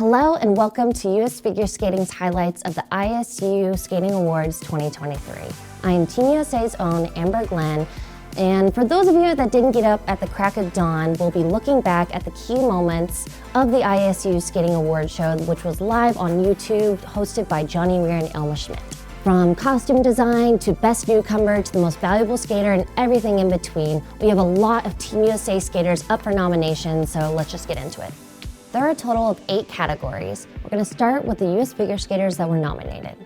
Hello and welcome to US Figure Skating's highlights of the ISU Skating Awards 2023. I am Team USA's own Amber Glenn, and for those of you that didn't get up at the crack of dawn, we'll be looking back at the key moments of the ISU Skating Awards show, which was live on YouTube, hosted by Johnny Weir and Elma Schmidt. From costume design to best newcomer to the most valuable skater and everything in between, we have a lot of Team USA skaters up for nominations, so let's just get into it. There are a total of 8 categories. We're going to start with the US figure skaters that were nominated.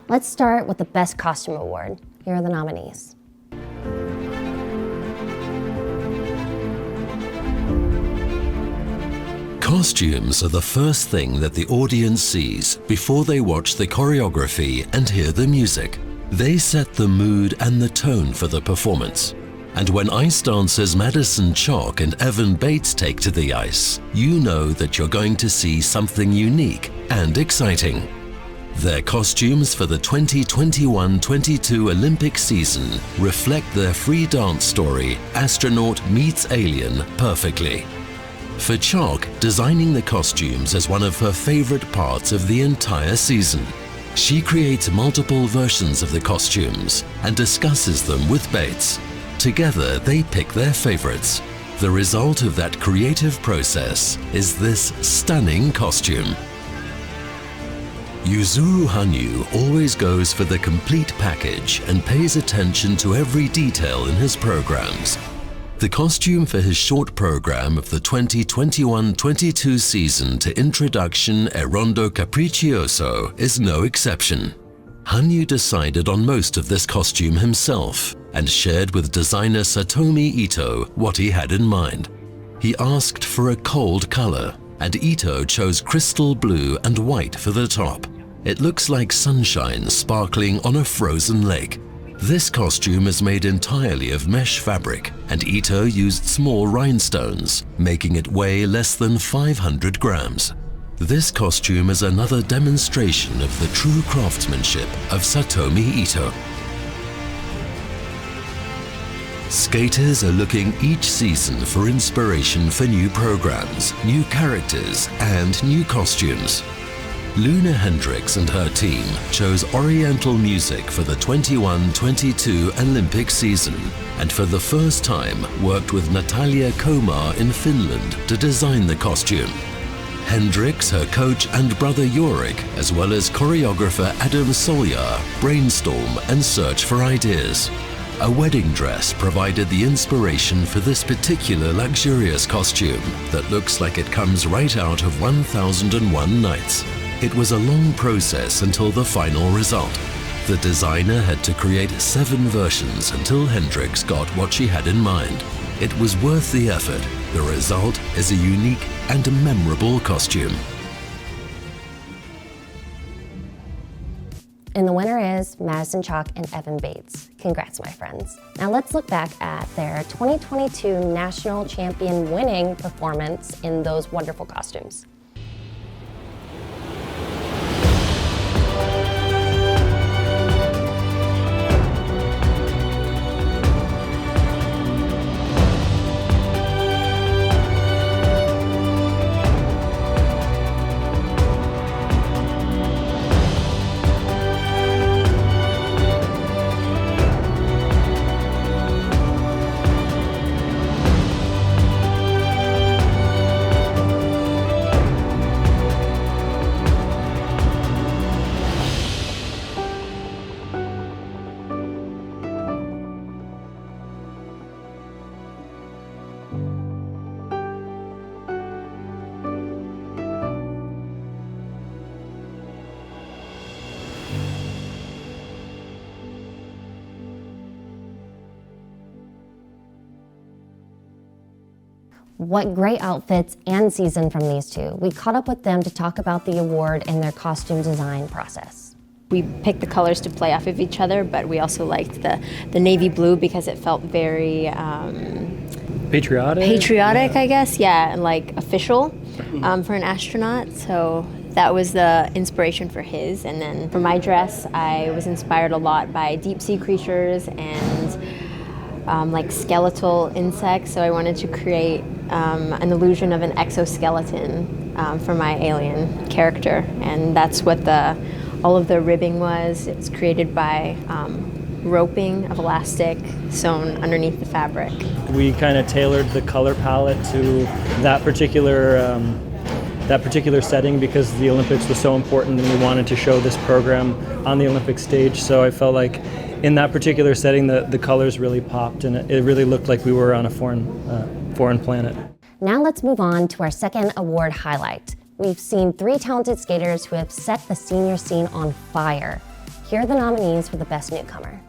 Let's start with the Best Costume Award. Here are the nominees. Costumes are the first thing that the audience sees before they watch the choreography and hear the music. They set the mood and the tone for the performance. And when ice dancers Madison Chalk and Evan Bates take to the ice, you know that you're going to see something unique and exciting. Their costumes for the 2021-22 Olympic season reflect their free dance story, Astronaut Meets Alien, perfectly. For Chalk, designing the costumes is one of her favorite parts of the entire season. She creates multiple versions of the costumes and discusses them with Bates. Together, they pick their favorites. The result of that creative process is this stunning costume. Yuzuru Hanyu always goes for the complete package and pays attention to every detail in his programs. The costume for his short program of the 2021-22 season to Introduction Erondo Capriccioso is no exception. Hanyu decided on most of this costume himself and shared with designer Satomi Ito what he had in mind. He asked for a cold color, and Ito chose crystal blue and white for the top. It looks like sunshine sparkling on a frozen lake. This costume is made entirely of mesh fabric, and Ito used small rhinestones, making it weigh less than 500 grams. This costume is another demonstration of the true craftsmanship of Satomi Ito. Skaters are looking each season for inspiration for new programs, new characters, and new costumes. Luna Hendricks and her team chose Oriental music for the 21-22 Olympic season, and for the first time worked with Natalia Komar in Finland to design the costume. Hendricks, her coach and brother Jorik, as well as choreographer Adam Soljar, brainstorm and search for ideas. A wedding dress provided the inspiration for this particular luxurious costume that looks like it comes right out of 1001 Nights. It was a long process until the final result. The designer had to create 7 versions until Hendricks got what she had in mind. It was worth the effort. The result is a unique and memorable costume. And the winner is Madison Chalk and Evan Bates. Congrats, my friends. Now let's look back at their 2022 National Champion winning performance in those wonderful costumes. What great outfits and season from these two. We caught up with them to talk about the award and their costume design process. We picked the colors to play off of each other, but we also liked the navy blue because it felt very patriotic, yeah. I guess, yeah, and like official for an astronaut. So that was the inspiration for his. And then for my dress, I was inspired a lot by deep sea creatures and like skeletal insects. So I wanted to create an illusion of an exoskeleton for my alien character, and that's what all of the ribbing was. It's created by roping of elastic sewn underneath the fabric. We kind of tailored the color palette to that particular setting because the Olympics was so important and we wanted to show this program on the Olympic stage. So I felt like in that particular setting the colors really popped and it really looked like we were on a foreign planet. Now let's move on to our second award highlight. We've seen 3 talented skaters who have set the senior scene on fire. Here are the nominees for the Best Newcomer.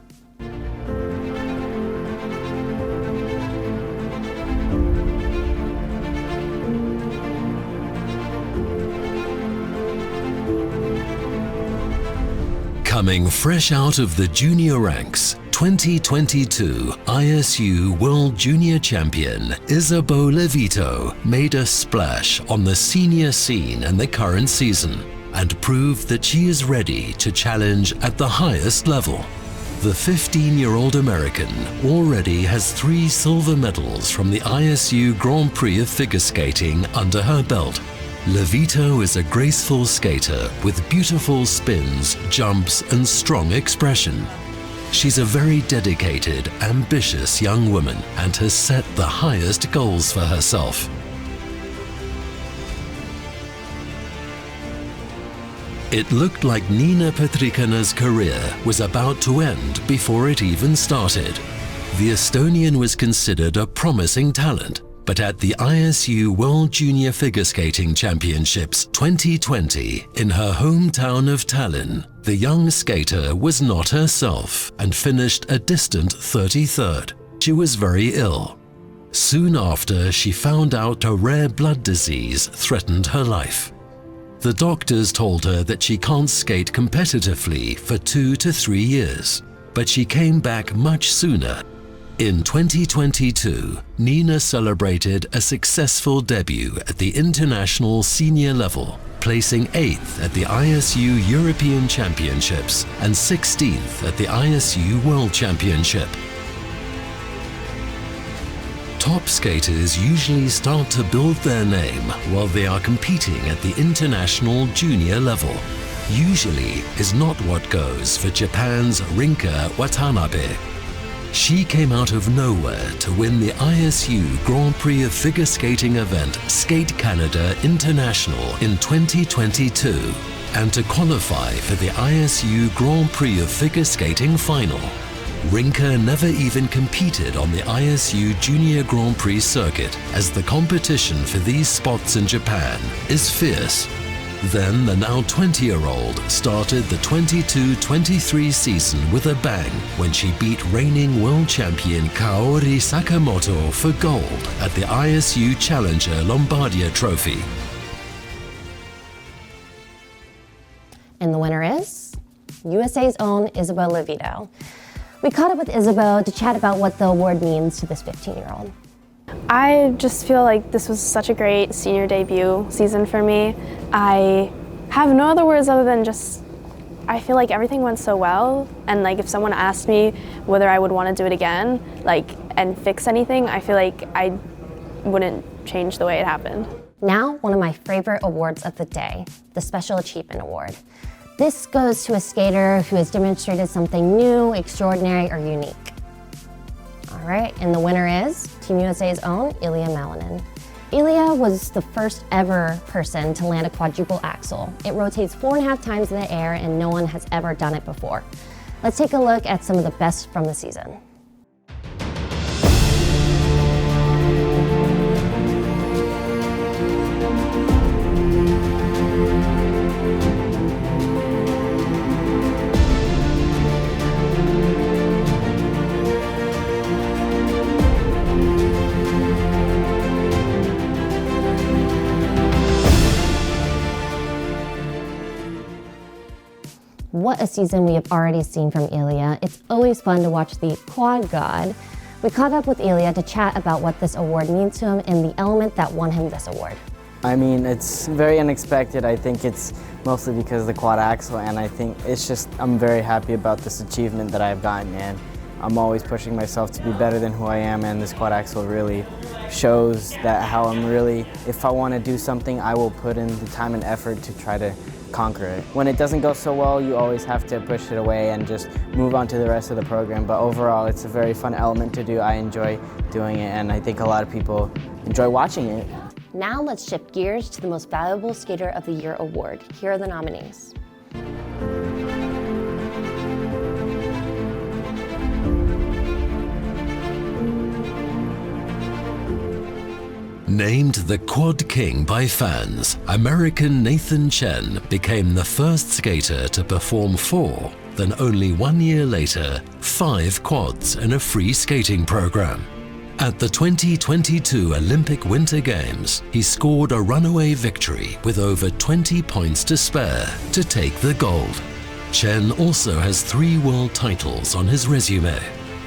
Coming fresh out of the junior ranks, 2022 ISU World Junior Champion Isabeau Levito made a splash on the senior scene in the current season and proved that she is ready to challenge at the highest level. The 15-year-old American already has 3 silver medals from the ISU Grand Prix of Figure Skating under her belt. Levito is a graceful skater with beautiful spins, jumps, and strong expression. She's a very dedicated, ambitious young woman and has set the highest goals for herself. It looked like Nina Petrikana's career was about to end before it even started. The Estonian was considered a promising talent, but at the ISU World Junior Figure Skating Championships 2020 in her hometown of Tallinn, the young skater was not herself and finished a distant 33rd. She was very ill. Soon after, she found out a rare blood disease threatened her life. The doctors told her that she can't skate competitively for 2 to 3 years, but she came back much sooner. In 2022, Nina celebrated a successful debut at the international senior level, placing 8th at the ISU European Championships and 16th at the ISU World Championship. Top skaters usually start to build their name while they are competing at the international junior level. Usually is not what goes for Japan's Rinka Watanabe. She came out of nowhere to win the ISU Grand Prix of Figure Skating event Skate Canada International in 2022 and to qualify for the ISU Grand Prix of Figure Skating final. Rinka never even competed on the ISU Junior Grand Prix circuit as the competition for these spots in Japan is fierce. Then the now 20-year-old started the 22-23 season with a bang when she beat reigning world champion Kaori Sakamoto for gold at the ISU Challenger Lombardia Trophy. And the winner is USA's own Isabeau Levito. We caught up with Isabeau to chat about what the award means to this 15-year-old. I just feel like this was such a great senior debut season for me. I have no other words other than just, I feel like everything went so well, and like if someone asked me whether I would want to do it again, and fix anything, I feel like I wouldn't change the way it happened. Now, one of my favorite awards of the day, the Special Achievement Award. This goes to a skater who has demonstrated something new, extraordinary, or unique. All right, and the winner is Team USA's own Ilya Malinin. Ilya was the first ever person to land a quadruple axel. It rotates 4.5 times in the air and no one has ever done it before. Let's take a look at some of the best from the season. What a season we have already seen from Ilya. It's always fun to watch the quad god. We caught up with Ilya to chat about what this award means to him and the element that won him this award. I mean, it's very unexpected. I think it's mostly because of the quad axel, and I think it's just, I'm very happy about this achievement that I've gotten, and I'm always pushing myself to be better than who I am, and this quad axel really shows that how I'm really, if I want to do something, I will put in the time and effort to try to conquer it. When it doesn't go so well, you always have to push it away and just move on to the rest of the program. But overall, it's a very fun element to do. I enjoy doing it, and I think a lot of people enjoy watching it. Now let's shift gears to the Most Valuable Skater of the Year award. Here are the nominees. Named the Quad King by fans, American Nathan Chen became the first skater to perform 4, then only 1 year later, 5 quads in a free skating program. At the 2022 Olympic Winter Games, he scored a runaway victory with over 20 points to spare to take the gold. Chen also has 3 world titles on his resume.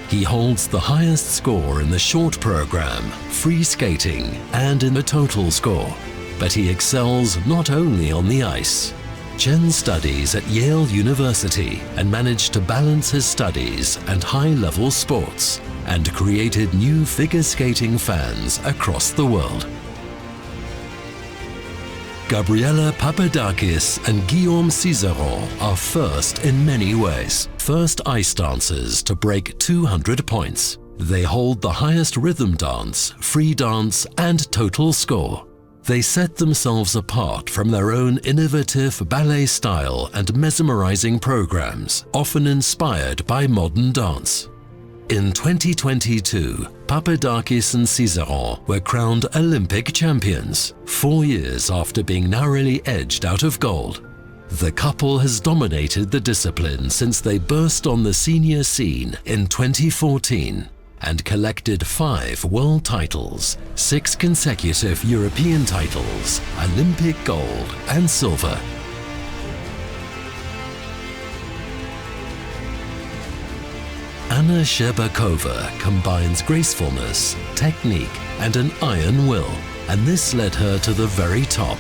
He holds the highest score in the short program, free skating, and in the total score. But he excels not only on the ice. Chen studies at Yale University and managed to balance his studies and high-level sports, and created new figure skating fans across the world. Gabriela Papadakis and Guillaume Cizeron are first in many ways. First ice dancers to break 200 points. They hold the highest rhythm dance, free dance, and total score. They set themselves apart from their own innovative ballet style and mesmerizing programs, often inspired by modern dance. In 2022, Papadakis and Cizeron were crowned Olympic champions, 4 years after being narrowly edged out of gold. The couple has dominated the discipline since they burst on the senior scene in 2014 and collected 5 world titles, 6 consecutive European titles, Olympic gold and silver. Anna Sherbakova combines gracefulness, technique, and an iron will, and this led her to the very top.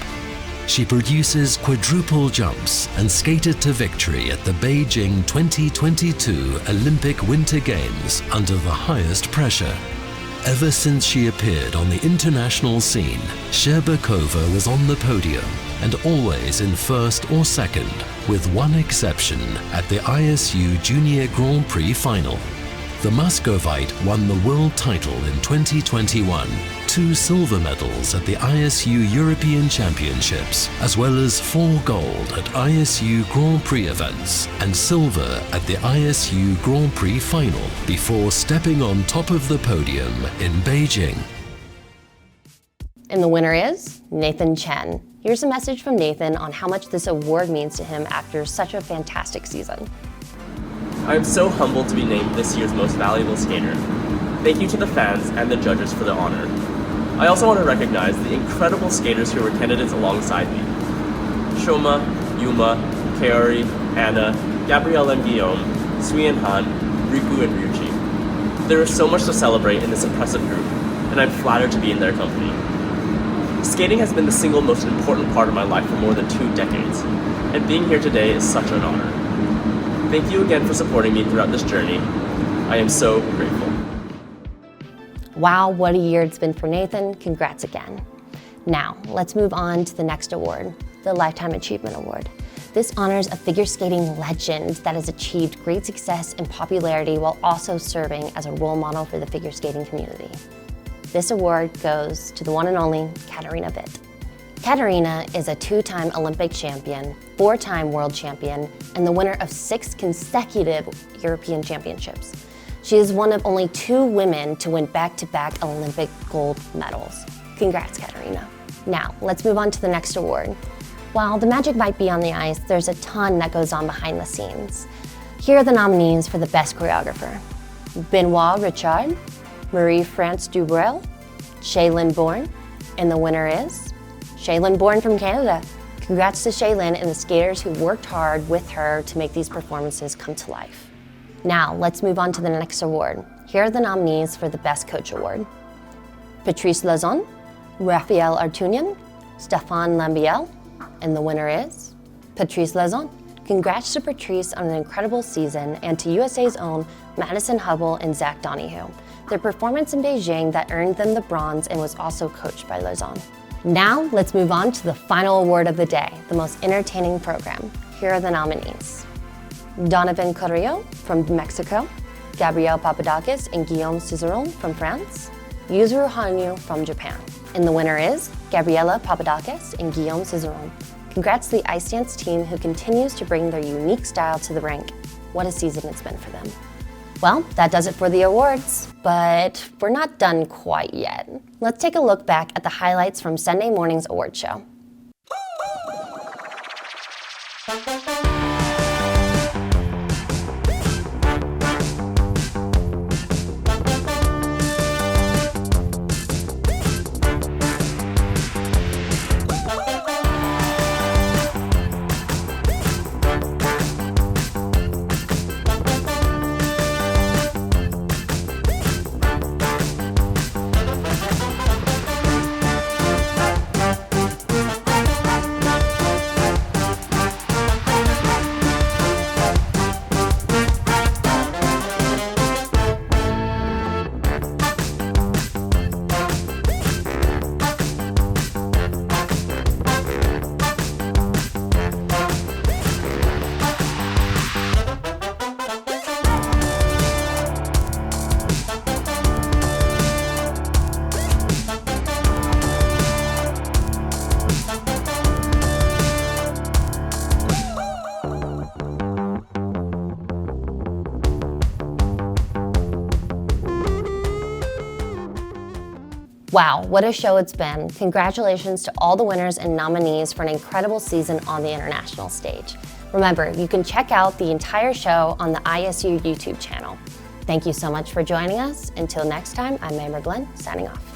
She produces quadruple jumps and skated to victory at the Beijing 2022 Olympic Winter Games under the highest pressure. Ever since she appeared on the international scene, Sherbakova was on the podium and always in first or second, with one exception at the ISU Junior Grand Prix final. The Muscovite won the world title in 2021, 2 silver medals at the ISU European Championships, as well as 4 gold at ISU Grand Prix events and silver at the ISU Grand Prix final before stepping on top of the podium in Beijing. And the winner is Nathan Chen. Here's a message from Nathan on how much this award means to him after such a fantastic season. I am so humbled to be named this year's Most Valuable Skater. Thank you to the fans and the judges for the honor. I also want to recognize the incredible skaters who were candidates alongside me. Shoma, Yuma, Kaori, Anna, Gabrielle and Guillaume, Sui and Han, Riku and Ryuji. There is so much to celebrate in this impressive group, and I'm flattered to be in their company. Skating has been the single most important part of my life for more than 2 decades, and being here today is such an honor. Thank you again for supporting me throughout this journey. I am so grateful. Wow, what a year it's been for Nathan. Congrats again. Now, let's move on to the next award, the Lifetime Achievement Award. This honors a figure skating legend that has achieved great success and popularity while also serving as a role model for the figure skating community. This award goes to the one and only Katarina Witt. Katarina is a 2-time Olympic champion, 4-time world champion, and the winner of 6 consecutive European championships. She is one of only 2 women to win back-to-back Olympic gold medals. Congrats, Katarina. Now, let's move on to the next award. While the magic might be on the ice, there's a ton that goes on behind the scenes. Here are the nominees for the Best Choreographer. Benoit Richard, Marie-France Dubreuil, Shaylin Bourne, and the winner is Shaylin Bourne from Canada. Congrats to Shaylin and the skaters who worked hard with her to make these performances come to life. Now, let's move on to the next award. Here are the nominees for the Best Coach Award. Patrice Lazon, Raphael Artunian, Stéphane Lambiel, and the winner is Patrice Lazon. Congrats to Patrice on an incredible season and to USA's own Madison Hubble and Zach Donahue. Their performance in Beijing that earned them the bronze and was also coached by Lozon. Now, let's move on to the final award of the day, the most entertaining program. Here are the nominees. Donovan Carrillo from Mexico, Gabriel Papadakis and Guillaume Cizeron from France, Yuzuru Hanyu from Japan. And the winner is Gabriela Papadakis and Guillaume Cizeron. Congrats to the ice dance team who continues to bring their unique style to the rink. What a season it's been for them. Well, that does it for the awards, but we're not done quite yet. Let's take a look back at the highlights from Sunday morning's award show. Wow, what a show it's been. Congratulations to all the winners and nominees for an incredible season on the international stage. Remember, you can check out the entire show on the ISU YouTube channel. Thank you so much for joining us. Until next time, I'm Amber Glenn, signing off.